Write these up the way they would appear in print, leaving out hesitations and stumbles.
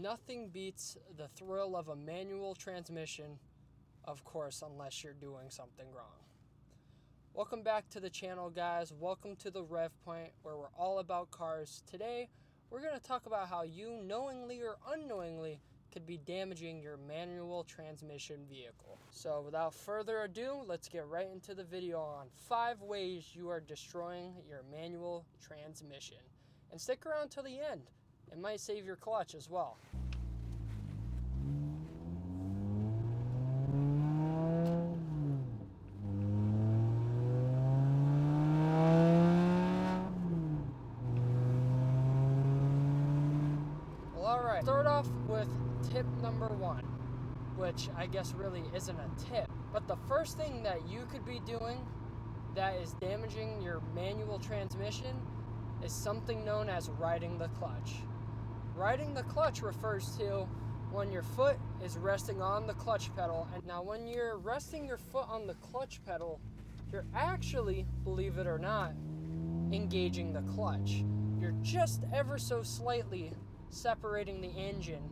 Nothing beats the thrill of a manual transmission, of course, unless you're doing something wrong. Welcome back to the channel, guys. Welcome to the Rev Point, where we're all about cars. Today, we're going to talk about how you, knowingly or unknowingly, could be damaging your manual transmission vehicle. So without further ado, let's get right into the video on 5 ways you are destroying your manual transmission. And stick around till the end. It might save your clutch as well. Well, alright, start off with tip number 1, which I guess really isn't a tip, but the first thing that you could be doing that is damaging your manual transmission is something known as riding the clutch. Riding the clutch refers to when your foot is resting on the clutch pedal. And now when you're resting your foot on the clutch pedal, you're actually, believe it or not, engaging the clutch. You're just ever so slightly separating the engine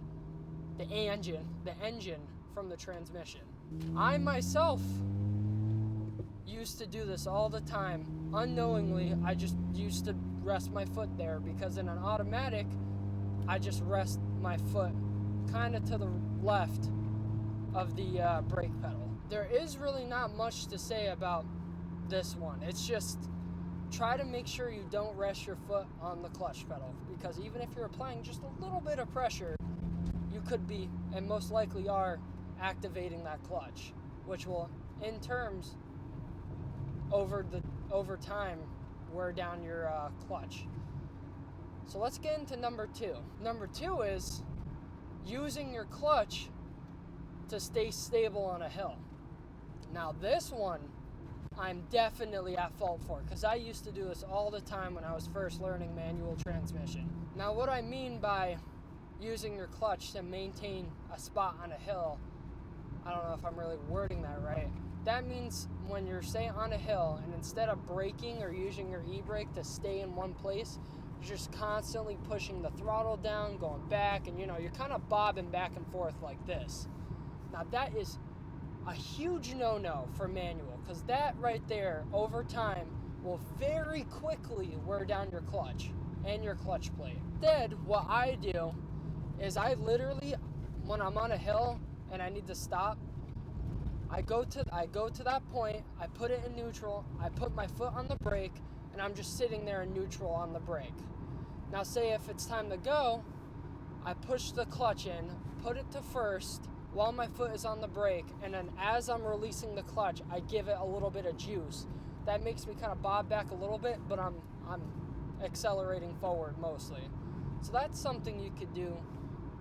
from the transmission. I myself used to do this all the time. Unknowingly, I just used to rest my foot there because in an automatic, I just rest my foot kind of to the left of the brake pedal. There is really not much to say about this one. It's just try to make sure you don't rest your foot on the clutch pedal, because even if you're applying just a little bit of pressure, you could be, and most likely are, activating that clutch, which will in terms over time wear down your clutch. So let's get into number 2. Number 2 is using your clutch to stay stable on a hill. Now this one I'm definitely at fault for, because I used to do this all the time when I was first learning manual transmission. Now what I mean by using your clutch to maintain a spot on a hill, I don't know if I'm really wording that right. That means when you're, say, on a hill, and instead of braking or using your e-brake to stay in one place, you're just constantly pushing the throttle down, going back, and you're kind of bobbing back and forth like this. Now that is a huge no-no for manual, because that right there, over time, will very quickly wear down your clutch and your clutch plate. Instead, what I do is I literally, when I'm on a hill and I need to stop, I go to that point, I put it in neutral, I put my foot on the brake, and I'm just sitting there in neutral on the brake. Now say if it's time to go, I push the clutch in, put it to first while my foot is on the brake, and then as I'm releasing the clutch, I give it a little bit of juice. That makes me kind of bob back a little bit, but I'm accelerating forward mostly. So that's something you could do.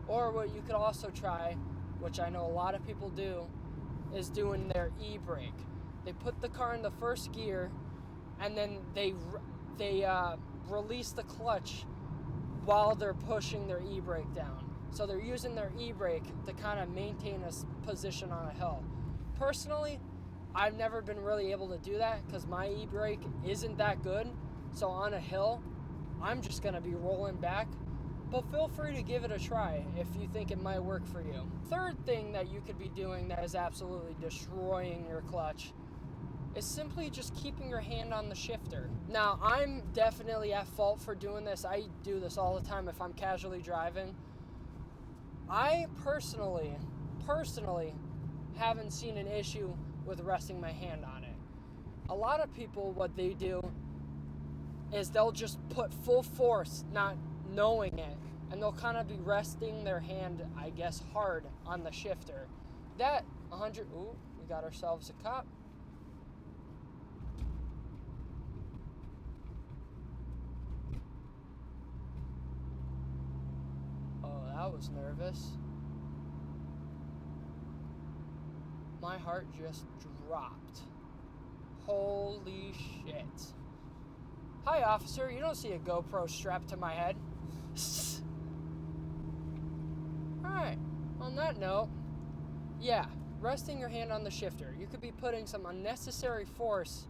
Or what you could also try, which I know a lot of people do, is doing their e-brake. They put the car in the first gear, and then they release the clutch while they're pushing their e-brake down. So they're using their e-brake to kind of maintain a position on a hill. Personally, I've never been really able to do that because my e-brake isn't that good. So on a hill, I'm just going to be rolling back. But feel free to give it a try if you think it might work for you. Third thing that you could be doing that is absolutely destroying your clutch is simply just keeping your hand on the shifter. Now, I'm definitely at fault for doing this. I do this all the time if I'm casually driving. I personally haven't seen an issue with resting my hand on it. A lot of people, what they do is they'll just put full force, not knowing it, and they'll kind of be resting their hand, I guess, hard on the shifter. That 100, ooh, we got ourselves a cop. Oh, that was nervous. My heart just dropped. Holy shit. Hi, officer. You don't see a GoPro strapped to my head. Alright, on that note, yeah, resting your hand on the shifter. You could be putting some unnecessary force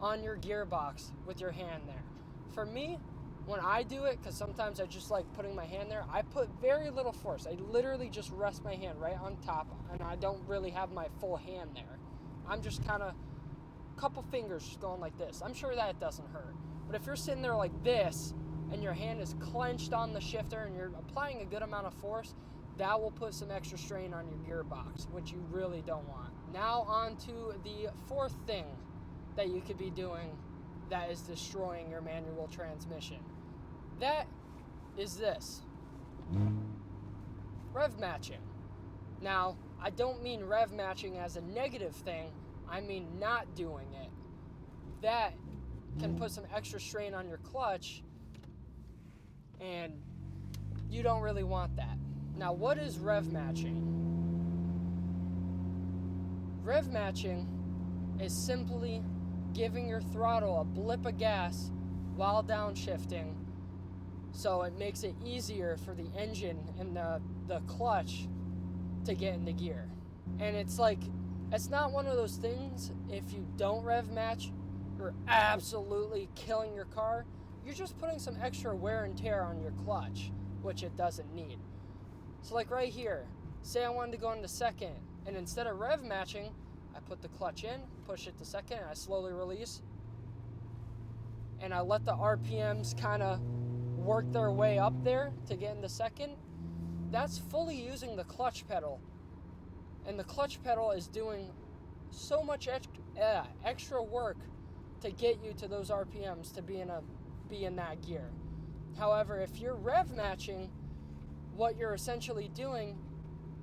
on your gearbox with your hand there. For me, when I do it, because sometimes I just like putting my hand there, I put very little force. I literally just rest my hand right on top, and I don't really have my full hand there. I'm just kind of a couple fingers just going like this. I'm sure that doesn't hurt. But if you're sitting there like this, and your hand is clenched on the shifter, and you're applying a good amount of force, that will put some extra strain on your gearbox, which you really don't want. Now on to the fourth thing that you could be doing that is destroying your manual transmission. That is this. Rev matching. Now, I don't mean rev matching as a negative thing. I mean not doing it. That can put some extra strain on your clutch, and you don't really want that. Now, what is rev matching? Rev matching is simply giving your throttle a blip of gas while downshifting, so it makes it easier for the engine and the clutch to get into gear. And it's not one of those things, if you don't rev match, you're absolutely killing your car. You're just putting some extra wear and tear on your clutch, which it doesn't need. So like right here, say I wanted to go into second, and instead of rev matching, I put the clutch in, push it to second, and I slowly release. And I let the RPMs kind of work their way up there to get into second. That's fully using the clutch pedal. And the clutch pedal is doing so much extra work to get you to those RPMs to be in that gear. However, if you're rev matching, what you're essentially doing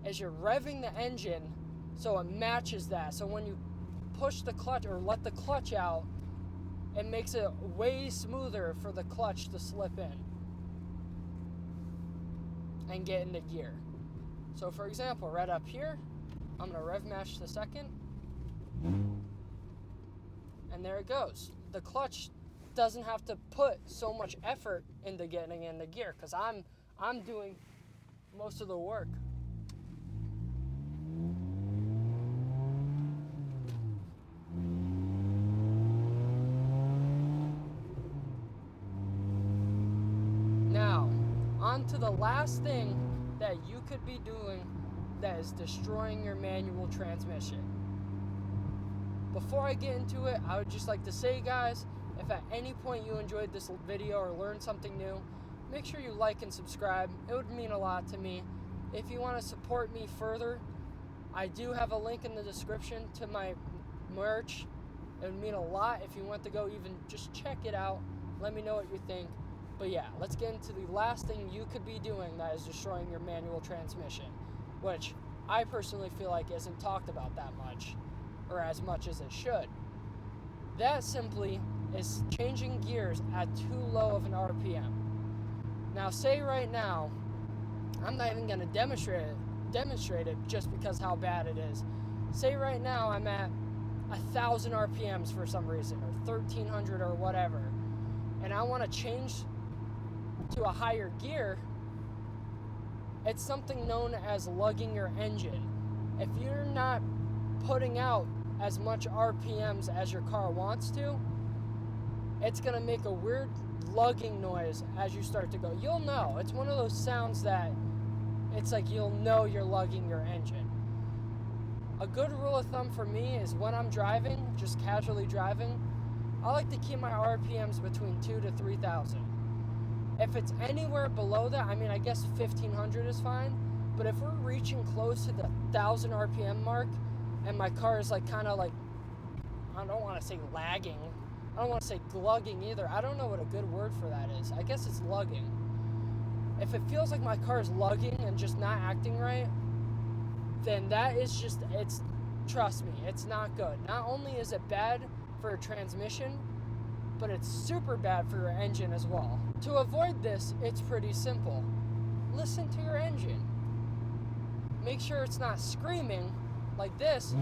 is you're revving the engine so it matches that. So when you push the clutch or let the clutch out, it makes it way smoother for the clutch to slip in and get into gear. So for example, right up here, I'm going to rev match the second, and there it goes. The clutch doesn't have to put so much effort into getting into gear, because I'm doing most of the work. Now, on to the last thing that you could be doing that is destroying your manual transmission. Before I get into it, I would just like to say, guys, if at any point you enjoyed this video or learned something new, make sure you like and subscribe. It would mean a lot to me. If you want to support me further, I do have a link in the description to my merch. It would mean a lot if you want to go even just check it out. Let me know what you think. But yeah, let's get into the last thing you could be doing that is destroying your manual transmission, which I personally feel like isn't talked about that much, or as much as it should. That simply is changing gears at too low of an RPM. Now, say right now, I'm not even going to demonstrate it just because how bad it is. Say right now I'm at 1,000 RPMs for some reason, or 1,300 or whatever, and I want to change to a higher gear. It's something known as lugging your engine. If you're not putting out as much RPMs as your car wants to, it's going to make a weird lugging noise as you start to go. You'll know. It's one of those sounds that it's like you'll know you're lugging your engine. A good rule of thumb for me is when I'm driving, just casually driving, I like to keep my RPMs between 2,000 to 3,000. If it's anywhere below that, I mean, I guess 1,500 is fine. But if we're reaching close to the 1,000 RPM mark, and my car is like kind of like, I don't want to say lagging. I don't want to say glugging either. I don't know what a good word for that is. I guess it's lugging. If it feels like my car is lugging and just not acting right, then that is just, trust me, it's not good. Not only is it bad for a transmission, but it's super bad for your engine as well. To avoid this, it's pretty simple. Listen to your engine. Make sure it's not screaming like this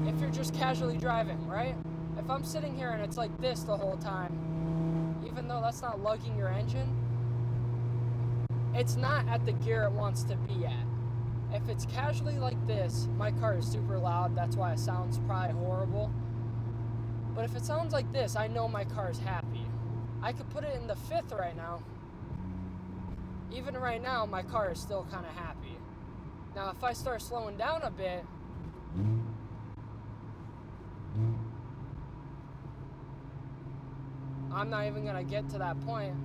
if you're just casually driving, right? If I'm sitting here and it's like this the whole time, even though that's not lugging your engine, it's not at the gear it wants to be at. If it's casually like this, my car is super loud, that's why it sounds probably horrible. But if it sounds like this, I know my car is happy. I could put it in the fifth right now. Even right now, my car is still kind of happy. Now, if I start slowing down a bit, I'm not even going to get to that point.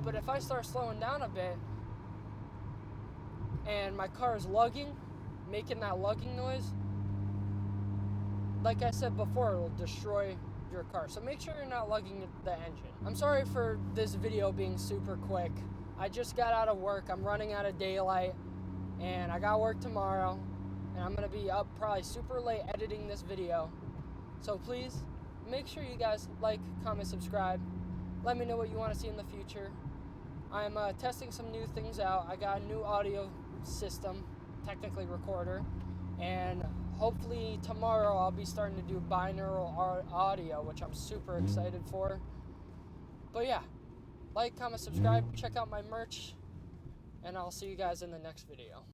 But if I start slowing down a bit, and my car is lugging, making that lugging noise, like I said before, it'll destroy your car. So make sure you're not lugging the engine. I'm sorry for this video being super quick. I just got out of work. I'm running out of daylight, and I got work tomorrow, and I'm gonna be up probably super late editing this video. So please make sure you guys like, comment, subscribe. Let me know what you want to see in the future. I'm testing some new things out. I got a new audio system, technically recorder, and hopefully tomorrow I'll be starting to do binaural audio, which I'm super excited for. But yeah, like, comment, subscribe, check out my merch, and I'll see you guys in the next video.